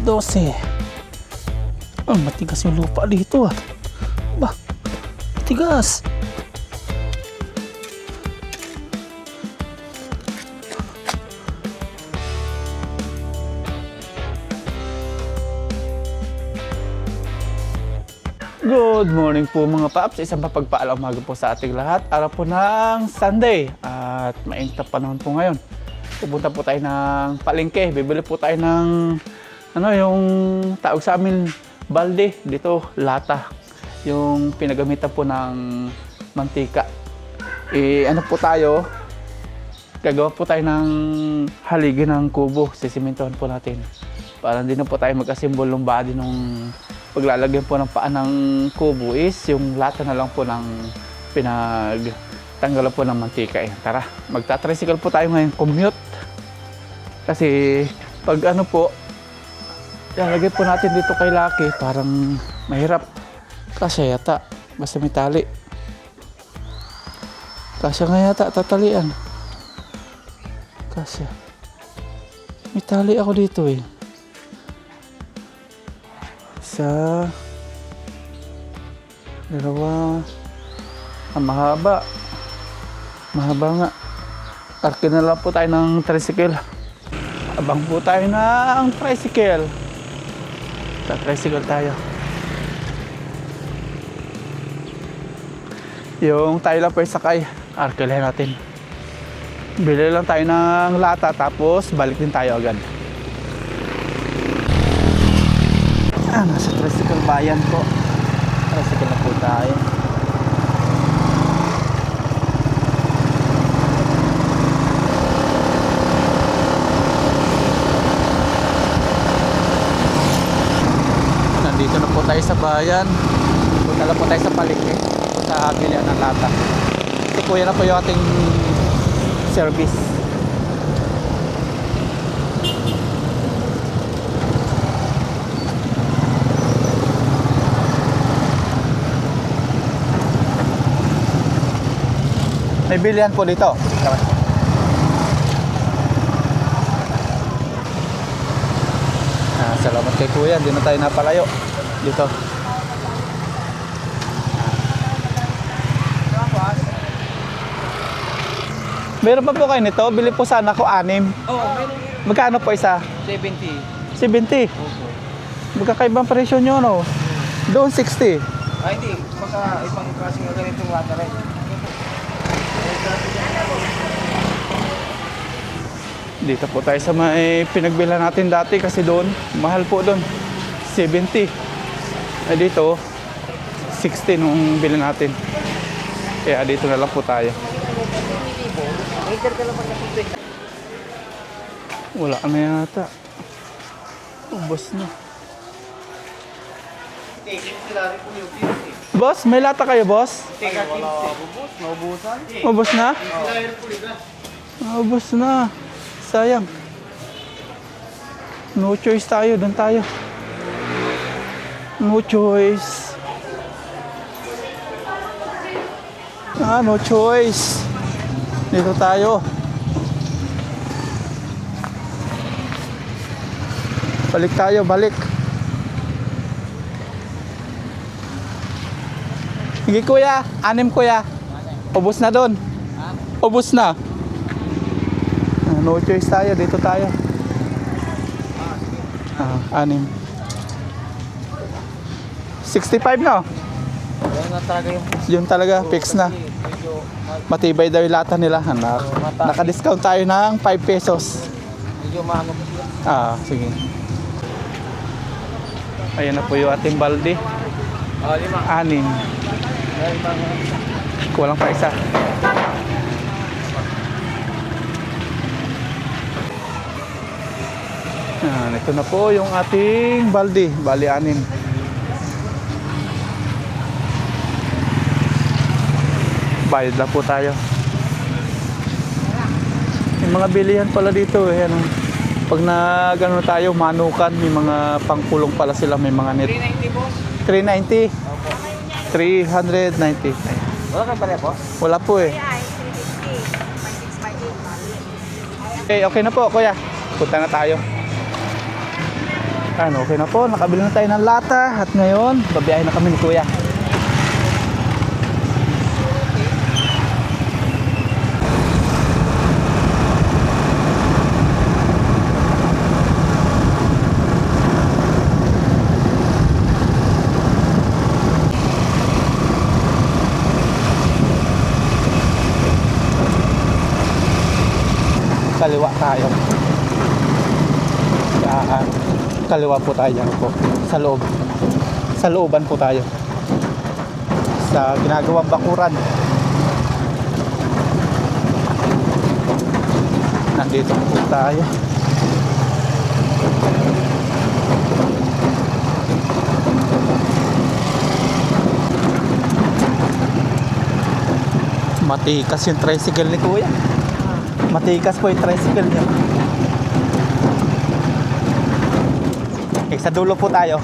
12. Ang matigas yung lupa dito ah. Ba, matigas. Good morning po mga paps, isang mapagpaalang umaga po sa ating lahat. Araw po ng Sunday at mainit na panahon po ngayon. Pupunta po tayo ng palengke, bibili po tayo ng yung tawag sa amin balde, dito lata. Yung pinagamitan po ng mantika. Ano po tayo, gagawa po tayo ng haligi ng kubo, sisimentohan po natin. Para hindi na po tayo magkasimbol ng body nung paglalagyan po ng paa ng kubo is yung lata na lang po ng pinagtanggalan po ng mantika. Tara, magta-tricycle po tayo ngayon, commute. Kasi pag ano po, lalagay po natin dito kay Lucky, parang mahirap. Kasi yata, basta may tali. Kasi nga yata, tatalian. Kasi may tali ako dito eh. Isa, dalawa, mahaba nga. Parking na lang po tayo ng tricycle. Abang po tayo ng tricycle. Sa tricycle tayo. Yung tayo lang po yung sakay, arkelahin natin. Bili lang tayo ng lata tapos balik din tayo agad. Nasa tricycle bayan po. Tricycle na po tayo. Nandito na po tayo sa bayan. Punta na po tayo sa palengke. Sa bilihan ng lata. Ito po yan na po yung ating service. May bilihan po dito. Salamat kay Kuya, hindi na tayo napalayo dito. Meron pa po kayo nito? Bili po sana ako 6. Oo, meron. Magkano po isa? 70. 70. Opo. Magkakaibang presyo nyo, no? Doon 60. Ay, hindi. Baka ibang klaseng ganitong lata rin. Dito po tayo sa may pinagbilhan natin dati kasi doon, mahal po doon. 70. Eh dito, 60 nung bilhin natin. Kaya dito na lang po tayo. Wala na yata. Ubos na. Boss, may lata kayo, boss? Ubos na? Ubos na. Sayang. No choice tayo, doon tayo. No choice. No choice. Dito tayo. Balik tayo, balik. Sige kuya, 6 kuya. Ubos na doon. Ubos na. No choice tayo, dito tayo. 6. 65 no? Yun talaga, fix na. Matibay daw yung lata nila. Naka-discount tayo ng 5 pesos. Medyo maano po siya. Sige. Ayan na po yung ating balde. 6. Kulang pa isa. Ito na po yung ating balde. Bali 6. Bayad na po tayo. May mga bilihan pala dito eh. Pag nagano tayo, manukan, may mga pangkulong pala sila, may mga net. 390 boss? 390. 390. Wala kang pala boss? Wala po eh. Okay, okay na po kuya. Punta na tayo. Ano, okay na po. Nakabili na tayo ng lata. At ngayon, babiyahin na kami ni Kuya. Kaliwa tayo. Yan. Kaliwa po tayo dyan po. Sa loob. Sa looban po tayo. Sa ginagawang bakuran. Nandito po tayo. Matikas yung tricycle ni Kuya. Matikas po yung tricycle niya. Okay, sa dulo po tayo.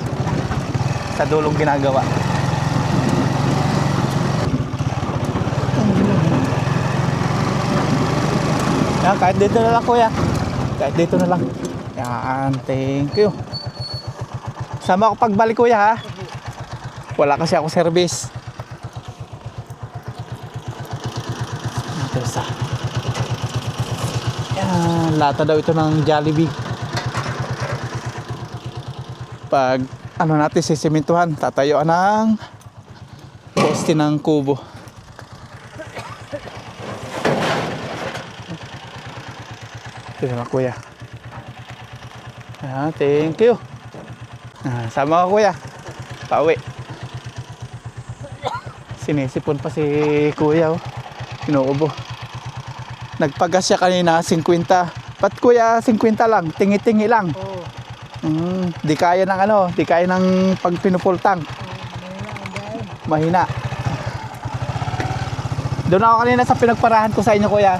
Sa dulong ginagawa. Yan, kahit dito na lang Kuya. Kahit dito na lang. Yan, thank you. Sama ako pagbalik Kuya ha. Wala kasi ako service. Ito isa. Yan, lata daw ito ng Jollibee. Pag ano natin sisimintuhan, tatayuan ng poste ng kubo. Ito na Kuya. Thank you. Sama ka Kuya. Pauwi. Sinisipon pa si Kuya oh. Inuubo. Nagpagas siya kanina 50. Ba't Kuya 50 lang? Tingi-tingi lang. Oo. Di kaya ng ano, di kaya ng pag pinupultang. Mahina. Doon ako kanina sa pinagparahan ko sa inyo Kuya.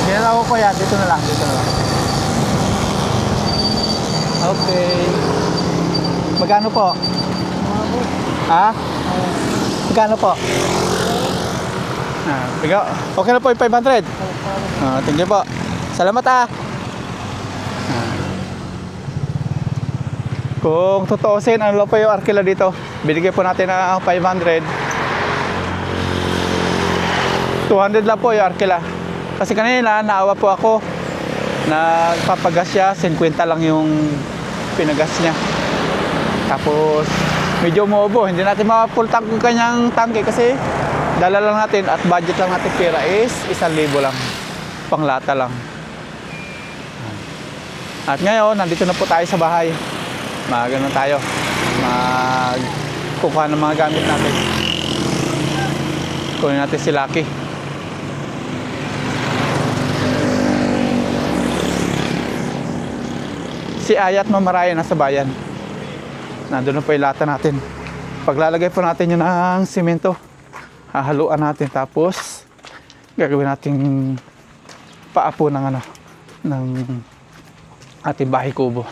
Ganyan ako Kuya, dito na lang, dito na lang. Okay. Magkano po? Ha? Magkano po? Bigo. Okay na po yung 500. Thank you po. Salamat Kung tutuusin, ano lang po yung arkila dito? Binigay po natin ng 500. 200 lang po yung arkila. Kasi kanina, naawa po ako. Nagpapagas siya, 50 lang yung pinagas niya. Tapos, medyo umuubo. Hindi natin ma-full tank yung kanyang tangke kasi dala lang natin at budget lang natin pera is 1,000 lang. Panglata lang. At ngayon, nandito na po tayo sa bahay. Magano tayo. Magkukuha ng mga gamit natin. Kunin natin si Lucky. Si Ayat Mamaraya nasa bayan. Nandun na po yung lata natin. Paglalagay po natin yun ng simento, hahaluan natin tapos gagawin natin paapo ng ano, ng ating bahay kubo.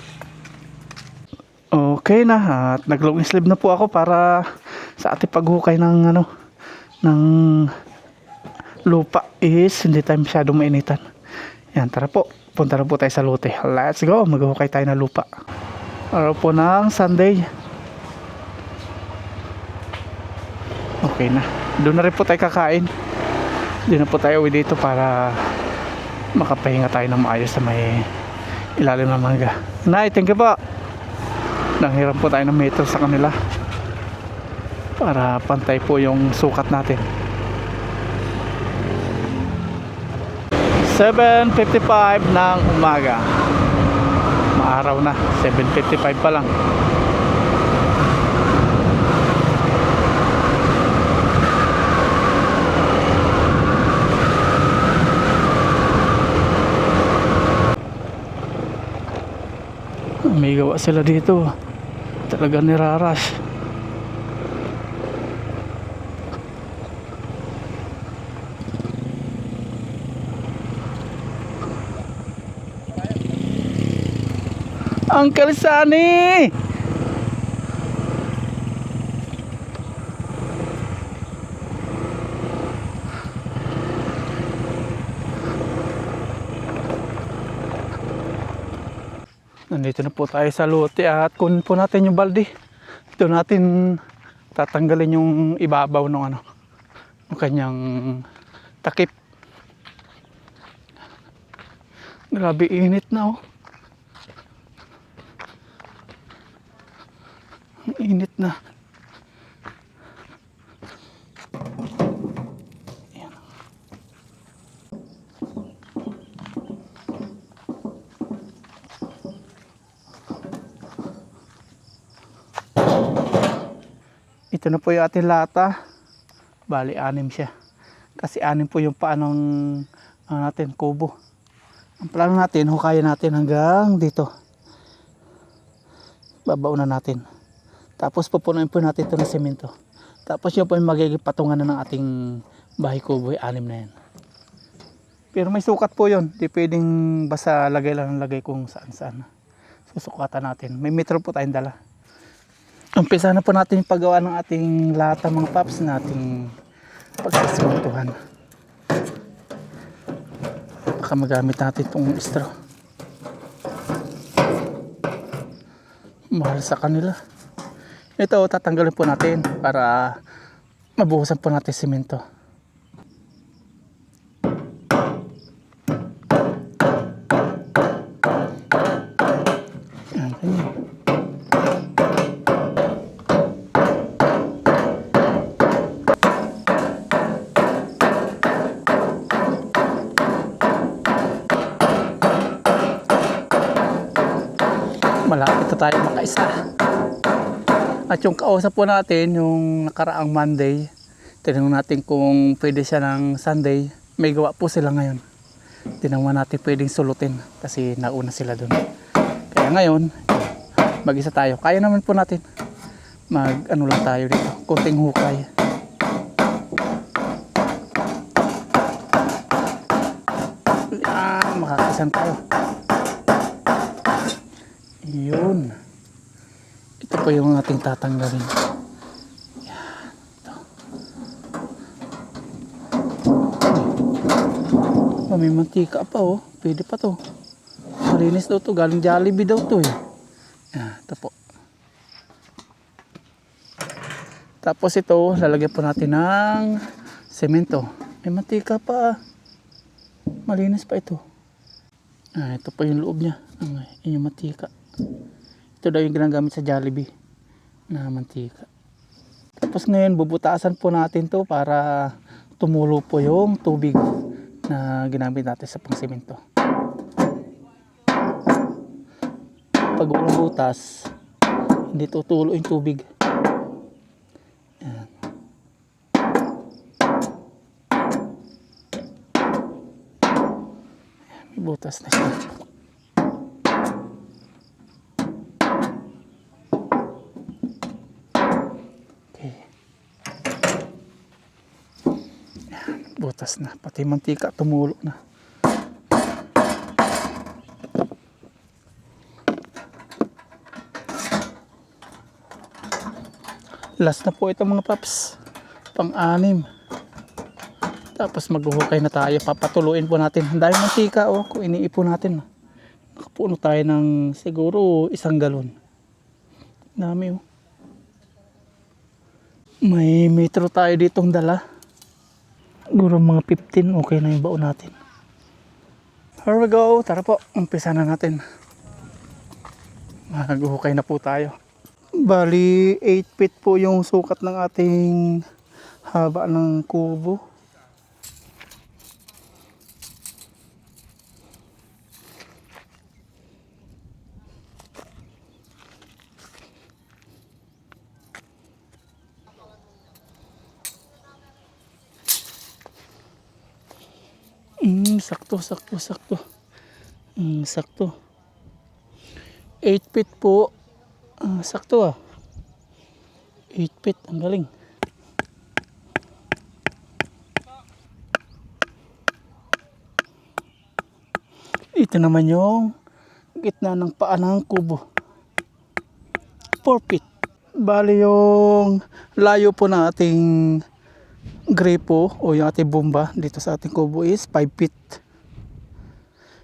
Okay na, at nag-long sleeve na po ako para sa ating paghukay ng ano, ng lupa is hindi tayo masyadong mainitan. Yan, tara po. Punta na po tayo sa lote. Let's go. Maghukay tayo ng lupa. Araw po ng Sunday. Okay na. Doon na rin po tayo kakain. Doon na po tayo uwi dito para makapahinga tayo ng maayos sa may ilalim ng mangga. Nay, thank you po. Nanghiram po tayo ng metro sa kanila para pantay po yung sukat natin. 7:55 ng umaga. Maaraw na, 7:55 pa lang. May gawa sila dito. Talaga nirarush. Uncle Sunny! Nandito na po tayo sa lote at kunin po natin yung balde. Ito natin tatanggalin yung ibabaw ng ano, ng kanyang takip. Grabe init na oh. Ang init na. Ayan. Ito na po yung ating lata. Bali, 6 siya. Kasi 6 po yung paanong natin, kubo. Ang plano natin, hukayan natin hanggang dito. Babao na natin. Tapos pupunuin po natin ito ng semento. Tapos yun po yung magiging patungan na ng ating bahay kubo, 6 na yan. Pero may sukat po yun. Di pwedeng basta lagay lang ng lagay kung saan saan. Susukatan natin. May metro po tayong dala. Umpisa na po natin yung paggawa ng ating lata mga paps na ating pagsasimentuhan. Baka magamit natin itong straw. Mahal sa kanila. Ito tatanggalin po natin para mabuhusan po natin simento. Yan, ganyan. Malapit na tayo makaisa. At yung kausap po natin, yung nakaraang Monday, tinanong natin kung pwede siya ng Sunday. May gawa po sila ngayon. Tinanong natin pwedeng sulutin kasi nauna sila dun. Kaya ngayon, mag-isa tayo. Kaya naman po natin. Mag-ano lang tayo dito. Kunting hukay. Yan, makakisan tayo. Yun. Ito po yung ating tatanggalin. Yan. Ito. Oh, may mantika pa oh. Pwede pa to. Malinis daw to. Galing Jollibee daw to eh. Yan. Ito po. Tapos ito, lalagyan po natin ng semento. May mantika pa. Malinis pa ito. Ito pa yung loob niya. Yung mantika. Ito daw yung ginagamit sa Jollibee na mantika. Tapos ngayon bubutasan po natin to para tumulo po yung tubig na ginamit natin sa pangsemento. Pag walang butas, hindi tutulo yung tubig. Ayan. May butas na siya. Butas na, pati mantika tumulo na. Last na po ito mga paps, pang-6. Tapos maghuhukay na tayo, papatuloyin po natin. Ang dami mantika oh, kung iniipon natin. Nakapuno tayo ng siguro 1 galon. Dami oh. May metro tayo ditong dala. Siguro mga 15, okay na yung baon natin. Here we go. Tara po, umpisa na natin. Maghuhukay na po tayo. Bali, 8 feet po yung sukat ng ating haba ng kubo. Sakto. Sakto. 8 feet po. Sakto ah. 8 feet. Ang galing. Ito naman yung gitna ng paa ng kubo. 4 feet. Bali yung layo po ng ating gripo o yung ating bomba dito sa ating kubo is 5 feet.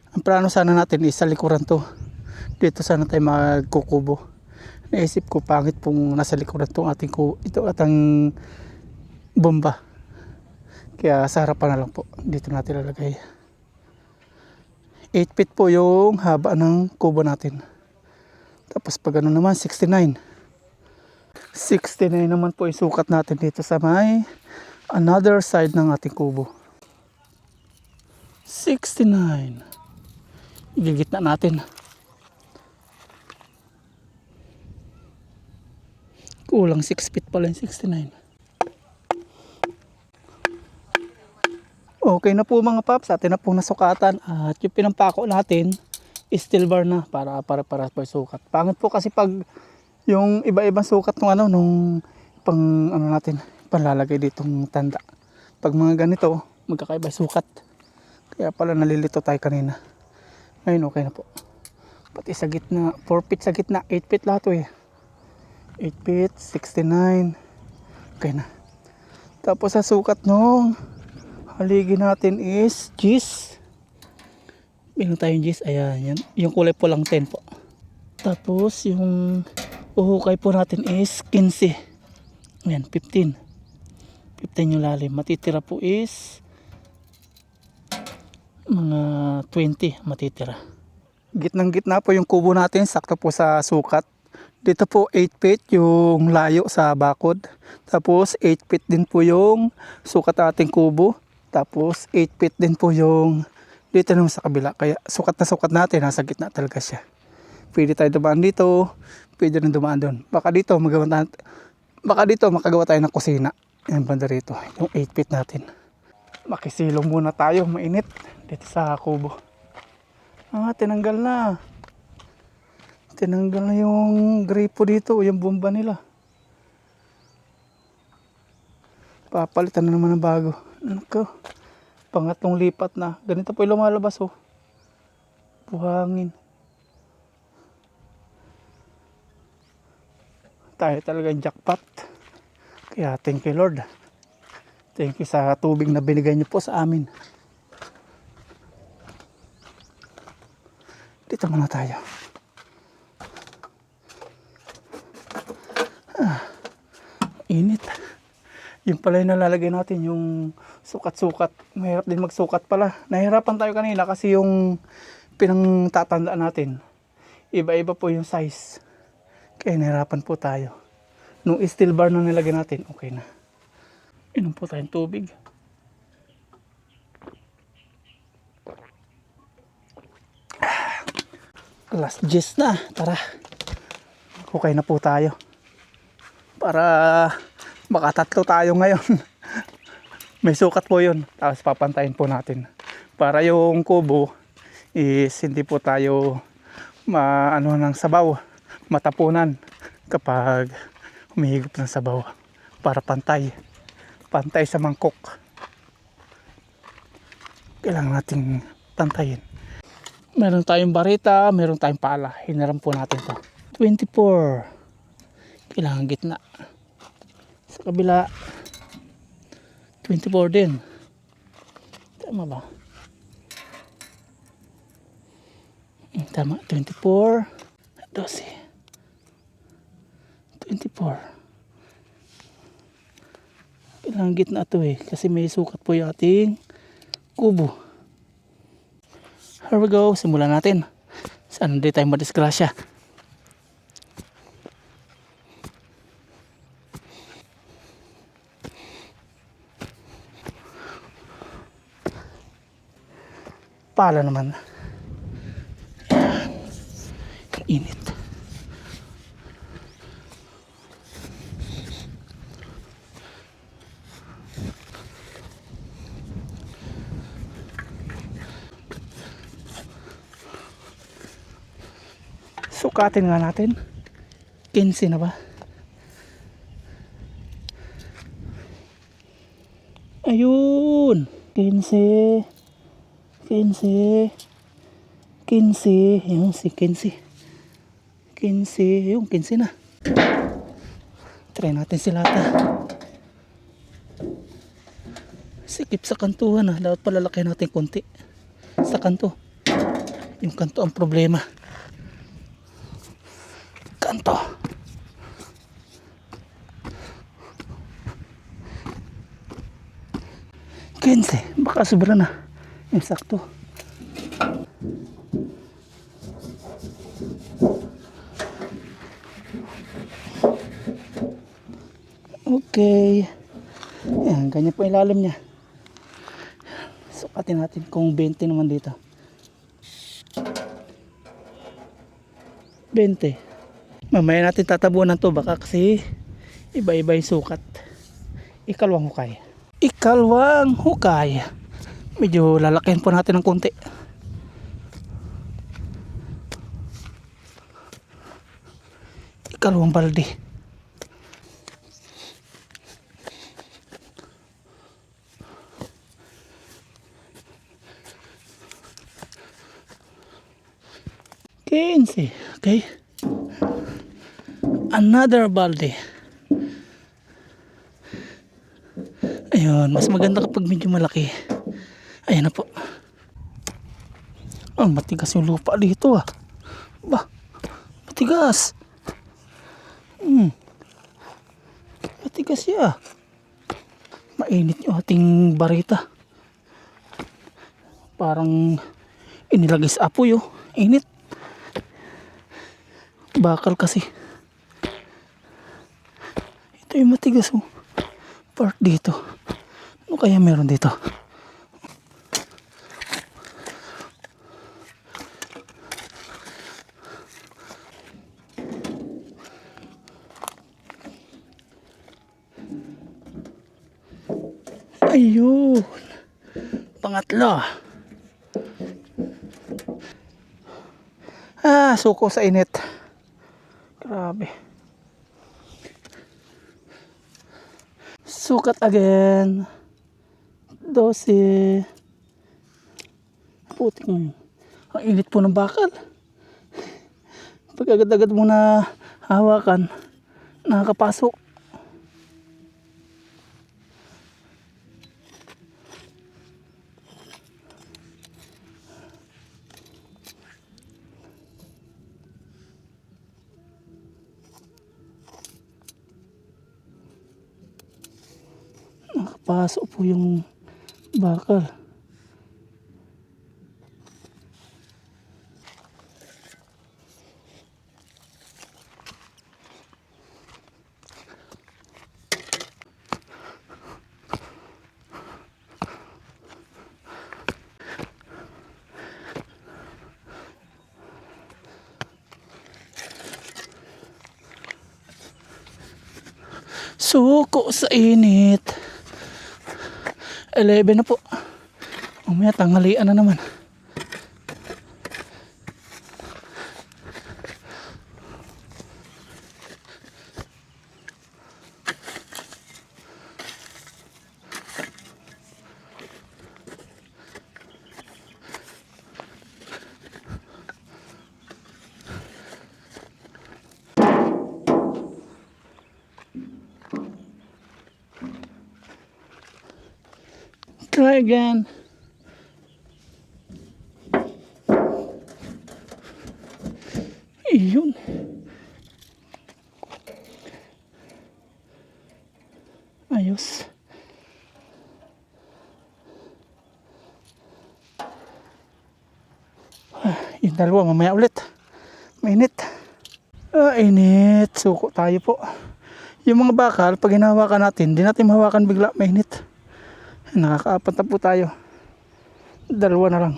Ang plano sana natin is sa likuran to. Dito sana tayo magkukubo. Naisip ko pangit pong nasa likuran itong ating ito atang bomba. Kaya sa harapan na lang po. Dito natin lalagay. 8 feet po yung haba ng kubo natin. Tapos pag ano naman 69. 69 naman po yung sukat natin dito sa may another side ng ating kubo. 69. Igigitna natin. Kulang 6 feet pala yung 69. Okay na po mga paps, atin na pong nasukatan at yung pinampako natin steel bar na para po yung sukat. Pangit po kasi pag yung iba-ibang sukat ng ano nung pang ano natin, panlalagay ditong tanda. Pag mga ganito, magkakaiba sukat. Kaya pala nalilito tayo kanina. Ngayon okay na po. Pati sa gitna, 4 feet sa gitna, 8 feet lahat eh. 8 feet, 69. Okay na. Tapos sa sukat nung haligi natin is G's. Bilang tayong G's. Ayan, yan. Yung kulay po lang 10 po. Tapos yung uhukay po natin is 15. Ayan, 15. 15 yung lalim. Matitira po is mga 20 matitira. Gitnang gitna po yung kubo natin. Sakto po sa sukat. Dito po 8 feet yung layo sa bakod. Tapos 8 feet din po yung sukat ating kubo. Tapos 8 feet din po yung dito naman sa kabila. Kaya sukat na sukat natin. Nasa gitna talaga siya. Pwede tayo dumaan dito. Pwede rin dumaan doon. Baka dito makagawa tayo ng kusina. Yan banda rito. Yung 8 feet natin. Makisilong muna tayo. Mainit. Dito sa kubo. Tinanggal na. Tinanggal na yung gripo dito. Yung bomba nila. Papalitan na naman ng bago. Nako. Pangatlong lipat na. Ganito po yung lumalabas oh. Buhangin. Tayo talagang jackpot. Kaya thank you Lord. Thank you sa tubig na binigay niyo po sa amin. Dito muna tayo. Init. Yung pala yung nalalagay natin, yung sukat-sukat. Mahirap din magsukat pala. Nahirapan tayo kanina kasi yung pinangtatandaan natin. Iba-iba po yung size. Kaya nahirapan po tayo. Nung steel bar na nilagay natin, okay na. Inom po tayong tubig. Last gist na. Tara. Okay na po tayo. Para makatatlo tayo ngayon. May sukat po yun. Tapos papantayin po natin. Para yung kubo is hindi po tayo maano ng sabaw. Matapunan kapag humihigop ng sabaw. Para pantay. Pantay sa mangkok. Kailangan nating pantayin. Meron tayong barita, meron tayong pala. Hinaram po natin to. 24. Kailangan gitna. Sa kabila 24 din. Tama ba? Tama, 24 12 24. Kailangan gitna ito eh. Kasi may sukat po yung ating kubo. Here we go. Simulan natin. Sana hindi tayo madisgrasya. Pala naman. Init. Sukatin nga natin. 15 na ba? Ayun. 15. 15. 15. Yung si 15. 15. Yung 15 na. Try natin si Lata. Sikip sa kantuhan ah. Dapat palalaki natin konti. Sa kanto. Yung kanto ang problema. Saan to? Kense, baka sobra na. Yung sakto. Okay. Ayan, ganyan po yung lalim niya. Sukatin natin kung 20 naman dito. 20. Mamaya natin tatabunan to baka kasi iba-iba yung sukat. Ikalawang hukay. Ikalawang hukay. Medyo lalakihan po natin ng konti. Ikalawang balde. Quince. Okay. Another balde. Ayun, mas maganda kapag medyo malaki. Ayan na po. Oh, matigas yung lupa dito ah. Ba, matigas. Matigas siya. Mainit yung ating barita. Parang inilagay sa apoy oh. Init. Bakal kasi. Ito yung matigas oh. Part dito. Ano kaya meron dito? Ayun. Pangatlo. Suko sa init. Grabe. Sukat again. 12. Puting. Ang init po ng bakal. Pag agad-agad mo na hawakan, nakakapasok. Nakapasok po yung bakal. Suko sa init. 11 na po. Umaya tanghalian na naman. Try again. Iyon. Ayos. Yung dalawa mamaya ulit. Mainit. Init. Suko tayo po. Yung mga bakal, pag hinahawakan natin, di natin mahawakan bigla, mainit. Nakakaapat na po tayo. Dalawa na lang.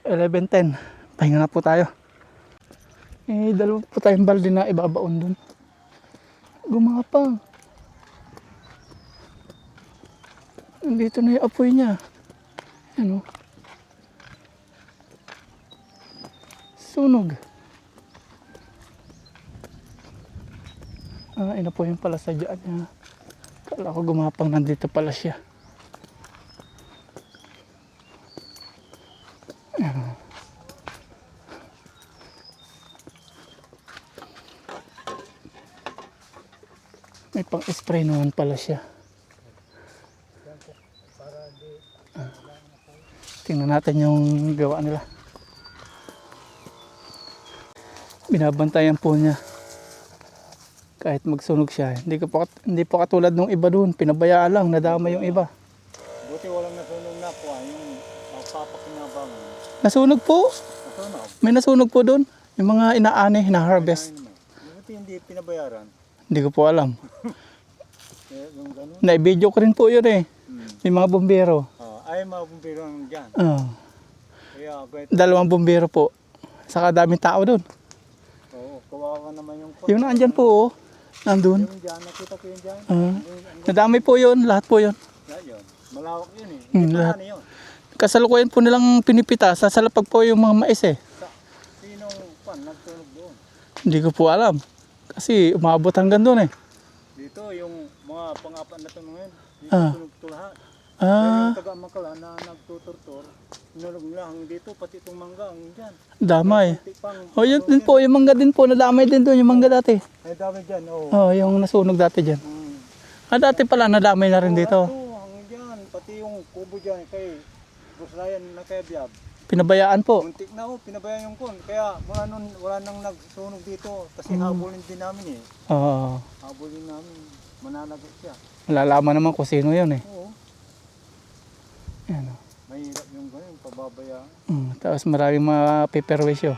11:10. Pahinga na po tayo. Dalawa po tayong balde na ibabaon dun. Gumapang. Nandito na yung apoy niya. Ano? Sunog. Ina po yung pala sa dyan niya. Kala ko gumapang, nandito pala siya. May pang-spray naman pala siya. Tingnan natin yung gawa nila. Binabantayan po niya. Kahit magsunog siya, hindi po katulad nung iba doon. Pinabayaan lang, nadama yung iba. Buti walang nasunog na po, yung papakinabangan. Nasunog po. Nasunog. May nasunog po doon. Yung mga inaani, hina-harvest. Buti hindi pinabayaran. Hindi ko po alam. Yung gano'n. Na-video ko rin po yun eh. May mga bumbero. Ay, mga bumbiro ang dyan. Kaya, kahit, Dalawang bumbero po. Saka daming tao doon. kawawa naman yung Yung naandyan po oh. Nandun. Yung dyan, nakita ko yung dyan. Nadami po yun, lahat po yun. Yun. Malawak yun eh. Lahat. Ano yun? Kasalukuyan po nilang pinipita, sa salapag po yung mga mais eh. Sinong nagtunog doon? Hindi ko po alam. Kasi umabot hanggang doon eh. Dito, yung mga pang-apat na tunog ngayon, dito tunog to lahat. Ah, Yung taga-Makala na nagtuturtor, sinunog lang dito, pati itong mangga, ang dyan. damay. Kunti pang, O yun din po, yung mangga din po, nadamay din doon yung mangga dati. ay dami dyan, oo. Oh, yung nasunog dati dyan. Dati pala nadamay na rin dito. Ito, ang dyan, pati yung kubo dyan, kay Rosrayan na kay Biab. Pinabayaan po. Muntik na pinabayaan yung kun. Kaya mula nun, wala nang nagsunog dito. Kasi habulin din namin eh. Oo. Habulin namin, mananagot siya. Malalaman naman kung sino yun eh. Oo, Yan, oh. mahirap yung ganyan, pababayaan. Tapos maraming mga paperwisyo.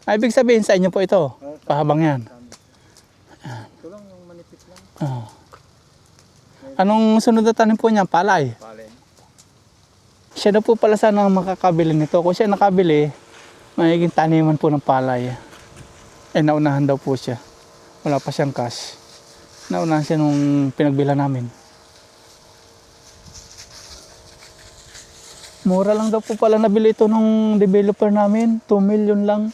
Ibig sabihin sa inyo po ito, pahabang yan. Ito lang yung manipis lang. Oh. Anong sunod na tanim po niya? Palay. Palen. Siya na po pala sana ang makakabili nito. Kung siya nakabili, magiging taniman po ng palay. Eh, naunahan daw po siya. Wala pa siyang cash. Naunahan siya nung pinagbila namin. Mura lang daw po pala nabili ito nung developer namin. 2 million lang.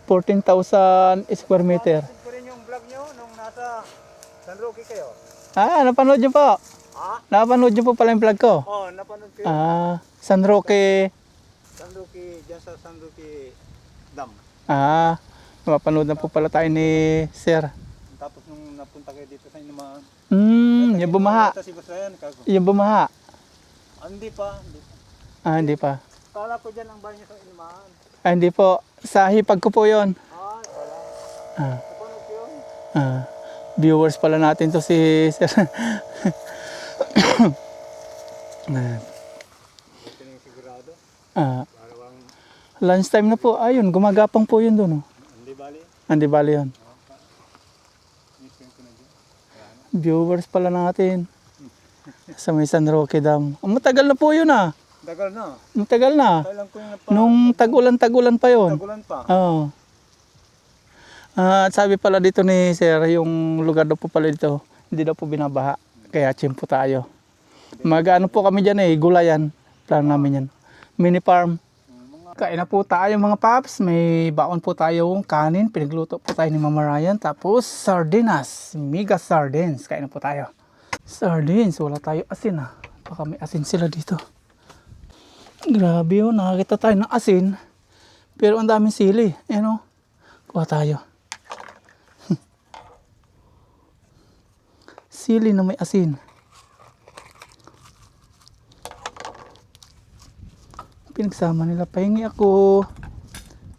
14,000 square meter. Ko rin yung vlog nyo nung nasa San Roque kayo. Napanood niyo po. Napanood niyo po pala yung vlog ko. Oo, napanood ko yun. San Roque. San Roque, dyan sa San Roque Dam. Mapanood na po pala tayo ni Sir. Tapos nung napunta kayo dito sa Inumaan. Yung bumaha. Si Basrayan, kago. Yung bumaha. Hindi pa, hindi pa. Hindi pa. Kala ko dyan ang bahay niya sa Inumaan. Hindi po. Sa hipag ko po yun. Wala. Napanood ko yun. Viewers pala natin to si Sir. Ito na yung sigurado. Parawang, Lunchtime na po. Ayun, gumagapang po yun doon. hindi bali. Hindi bali yun. Mission ko na dyan. Viewers pala natin. Sa may San Roque Dam. Matagal na po yun Dagal na. Matagal na. Kailan ko yung Nung tagulan pa yun. tagulan pa. Oo. At sabi pala dito ni Sir, yung lugar daw po pala dito, hindi daw po binabaha. Kaya chimpo tayo. Mag-ano po kami dyan gulayan. Plano namin yan. Mini farm. Kain na po tayo mga paps. May baon po tayong kanin. Pinagluto po tayo ni Mama Ryan. Tapos sardinas. Mega sardines. Kain na po tayo. Sardines. Wala tayo asin Baka may asin sila dito. Grabe nakakita tayo ng asin. Pero ang daming sili. Ayan kuha tayo. Sili na may asin. Pinagsama nila. Pahingi ako.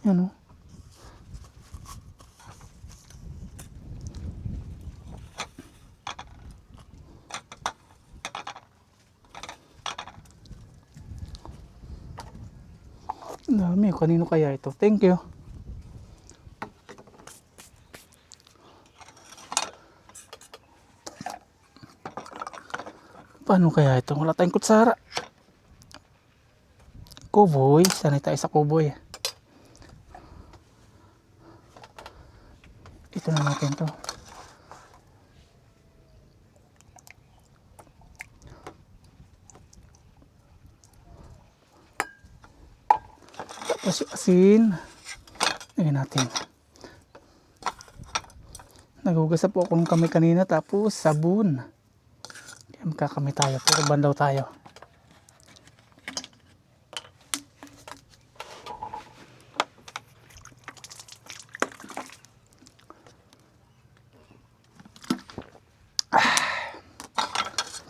Ayan Ang dami. Kanino kaya ito? Thank you. Paano kaya ito? Wala tayong kutsara. Kuboy. Sanay tayo sa kuboy. Ito na natin to. Tapos yung asin. Lagyan natin. Nagugas na po akong kamay kanina. Tapos sabon. Magkakamay tayo, puro bandaw tayo.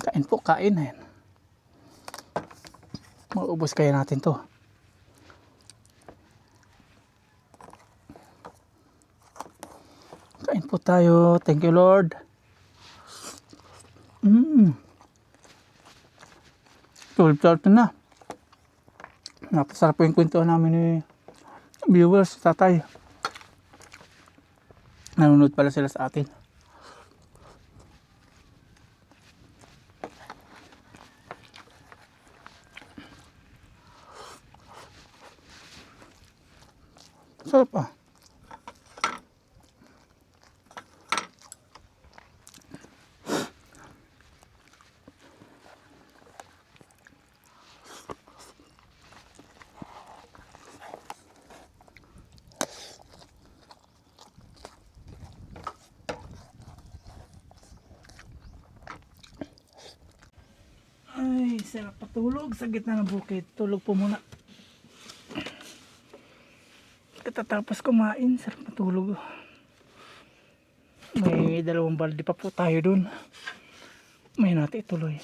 Kain po, kain. Maubos kaya natin to. Kain po tayo. Thank you, Lord. Mm. 12:30 na. Napasarap po yung kwentuhan namin ni viewers, tatay. Nanonood pala sila sa atin. Sarap ah. Ay, sarap patulog sa gitna ng bukid. Tulog po muna. Katatapos kumain, sarap matulog. May 2 balde pa po tayo dun. May natin ituloy.